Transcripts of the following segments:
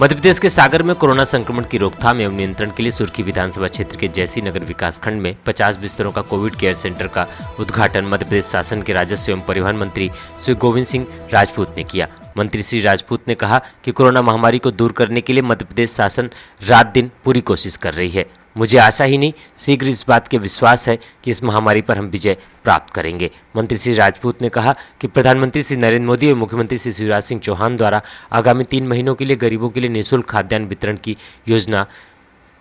मध्य प्रदेश के सागर में कोरोना संक्रमण की रोकथाम एवं नियंत्रण के लिए सुर्खी विधानसभा क्षेत्र के जैसी नगर विकासखंड में 50 बिस्तरों का कोविड केयर सेंटर का उद्घाटन मध्य प्रदेश शासन के राजस्व एवं परिवहन मंत्री श्री गोविंद सिंह राजपूत ने किया। मंत्री श्री राजपूत ने कहा कि कोरोना महामारी को दूर करने के लिए मध्य प्रदेश शासन रात दिन पूरी कोशिश कर रही है। मुझे आशा ही नहीं शीघ्र इस बात के विश्वास है कि इस महामारी पर हम विजय प्राप्त करेंगे। मंत्री श्री राजपूत ने कहा कि प्रधानमंत्री श्री नरेंद्र मोदी और मुख्यमंत्री श्री शिवराज सिंह चौहान द्वारा आगामी 3 महीनों के लिए गरीबों के लिए निःशुल्क खाद्यान्न वितरण की योजना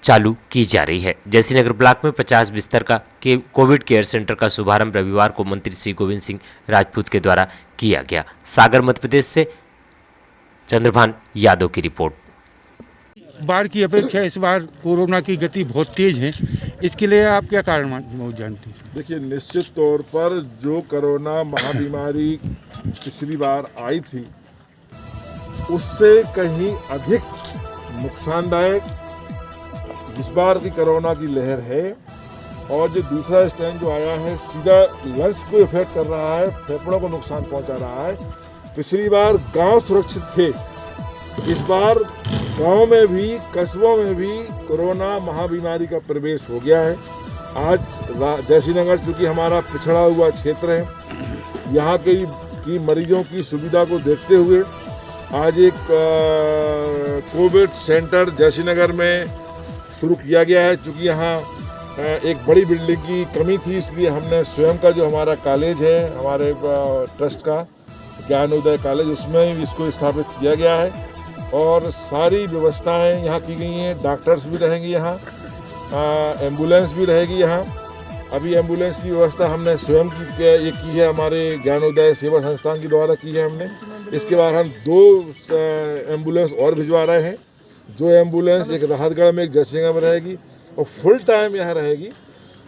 चालू की जा रही है। जैसी नगर ब्लॉक में 50 बिस्तर का कोविड केयर सेंटर का शुभारंभ रविवार को मंत्री श्री गोविंद सिंह राजपूत के द्वारा किया गया। सागर मध्य प्रदेश से चंद्रभान यादव की रिपोर्ट। बार की अपेक्षा इस बार कोरोना की गति बहुत तेज है, इसके लिए आप क्या कारण जानते हैं? देखिए, निश्चित तौर पर जो कोरोना महाबीमारी पिछली बार आई थी उससे कहीं अधिक नुकसानदायक इस बार की कोरोना की लहर है। और जो दूसरा स्ट्रेन जो आया है सीधा लंग्स को इफेक्ट कर रहा है, फेफड़ों को नुकसान पहुंचा रहा है। पिछली बार गांव सुरक्षित थे, इस बार गांव में भी कस्बों में भी कोरोना महाबीमारी का प्रवेश हो गया है। आज जैसी नगर चूँकि हमारा पिछड़ा हुआ क्षेत्र है, यहाँ की मरीजों की सुविधा को देखते हुए आज एक कोविड सेंटर जैसी नगर में शुरू किया गया है। चूँकि यहाँ एक बड़ी बिल्डिंग की कमी थी, इसलिए हमने स्वयं का जो हमारा कॉलेज है, हमारे ट्रस्ट का ज्ञानोदय कॉलेज, उसमें इसको स्थापित किया गया है और सारी व्यवस्थाएं यहाँ की गई हैं। डॉक्टर्स भी रहेंगे यहाँ, एम्बुलेंस भी रहेगी यहाँ। अभी एम्बुलेंस की व्यवस्था हमने स्वयं की है, हमारे ज्ञानोदय सेवा संस्थान के द्वारा की है हमने। इसके बाद हम 2 एम्बुलेंस और भिजवा रहे हैं। जो एम्बुलेंस एक राहतगढ़ में, एक जयसिंह में रहेगी और फुल टाइम यहाँ रहेगी।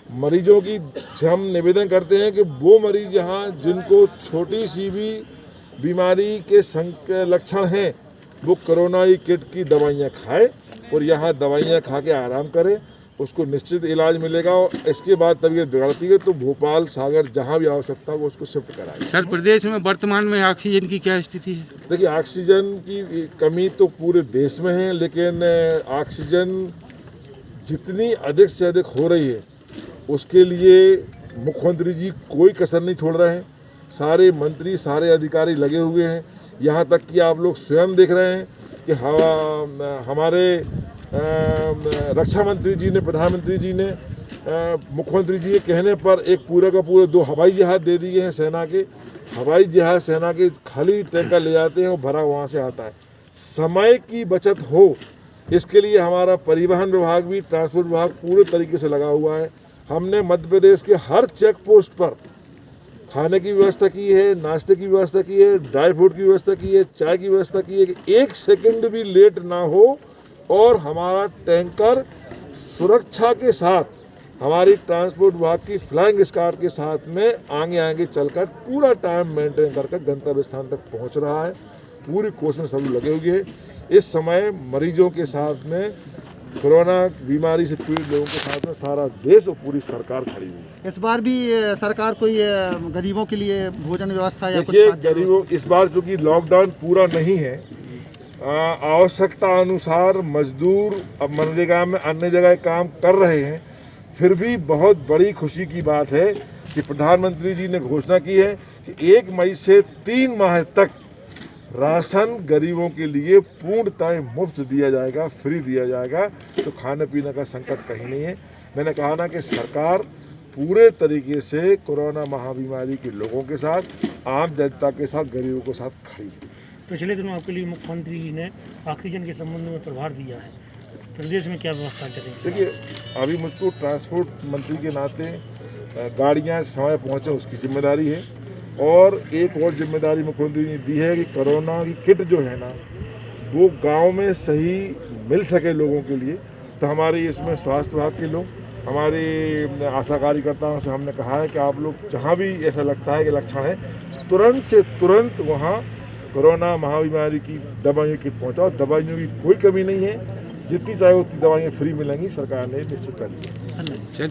मरीजों की हम निवेदन करते हैं कि वो मरीज यहाँ जिनको छोटी सी भी बीमारी के लक्षण हैं वो कोरोना किट की दवाइयाँ खाए और यहाँ दवाइयाँ खा के आराम करे, उसको निश्चित इलाज मिलेगा। और इसके बाद तबीयत बिगड़ती है तो भोपाल, सागर जहाँ भी आवश्यकता हो उसको शिफ्ट कराए। सर, प्रदेश में वर्तमान में ऑक्सीजन की क्या स्थिति है? देखिए, ऑक्सीजन की कमी तो पूरे देश में है, लेकिन ऑक्सीजन जितनी अधिक से अधिक हो रही है उसके लिए मुख्यमंत्री जी कोई कसर नहीं छोड़ रहे हैं। सारे मंत्री, सारे अधिकारी लगे हुए हैं। यहाँ तक कि आप लोग स्वयं देख रहे हैं कि हमारे रक्षा मंत्री जी ने, प्रधानमंत्री जी ने मुख्यमंत्री जी के कहने पर एक पूरे का पूरे 2 हवाई जहाज़ दे दिए हैं सेना के। हवाई जहाज़ सेना के खाली टैंकर ले जाते हैं और भरा वहाँ से आता है। समय की बचत हो इसके लिए हमारा परिवहन विभाग भी, ट्रांसपोर्ट विभाग पूरे तरीके से लगा हुआ है। हमने मध्य प्रदेश के हर चेक पोस्ट पर खाने की व्यवस्था की है, नाश्ते की व्यवस्था की है, ड्राई फ्रूट की व्यवस्था की है, चाय की व्यवस्था की है कि 1 सेकंड भी लेट ना हो और हमारा टैंकर सुरक्षा के साथ हमारी ट्रांसपोर्ट विभाग की फ्लाइंग स्क्वाड के साथ में आगे आगे चलकर पूरा टाइम मेंटेन करके गंतव्य स्थान तक पहुंच रहा है। पूरी कोशिश में सब लगे हुए हैं। इस समय मरीजों के साथ में, कोरोना बीमारी से पीड़ित लोगों के साथ में सारा देश और पूरी सरकार खड़ी हुई है। इस बार भी सरकार कोई गरीबों के लिए भोजन व्यवस्था या कुछ? देखिए, गरीबों इस बार चूँकि लॉकडाउन पूरा नहीं है, आवश्यकता अनुसार मजदूर अब मनरेगा में अन्य जगह काम कर रहे हैं। फिर भी बहुत बड़ी खुशी की बात है कि प्रधानमंत्री जी ने घोषणा की है कि 1 मई से 3 माह तक राशन गरीबों के लिए पूर्णतः मुफ्त दिया जाएगा, फ्री दिया जाएगा। तो खाने पीने का संकट कहीं नहीं है। मैंने कहा ना कि सरकार पूरे तरीके से कोरोना महाबीमारी के लोगों के साथ, आम जनता के साथ, गरीबों के साथ खड़ी है। पिछले दिनों आपके लिए मुख्यमंत्री जी ने ऑक्सीजन के संबंध में प्रभार दिया है, प्रदेश में क्या व्यवस्था करेंगे? देखिए, अभी मुझको ट्रांसपोर्ट मंत्री के नाते गाड़ियाँ समय पहुँचे उसकी जिम्मेदारी है और एक और जिम्मेदारी मुख्यमंत्री ने दी है कि कोरोना की किट जो है ना वो गांव में सही मिल सके लोगों के लिए। तो हमारे इसमें स्वास्थ्य विभाग के लोग, हमारे आशा कार्यकर्ताओं से हमने कहा है कि आप लोग जहां भी ऐसा लगता है कि लक्षण है, तुरंत से तुरंत वहां कोरोना महाबीमारी की दवाइयों की पहुँचाओ। दवाइयों की कोई कमी नहीं है, जितनी चाहे उतनी दवाइयाँ फ्री मिलेंगी, सरकार ने निश्चित कर ली है।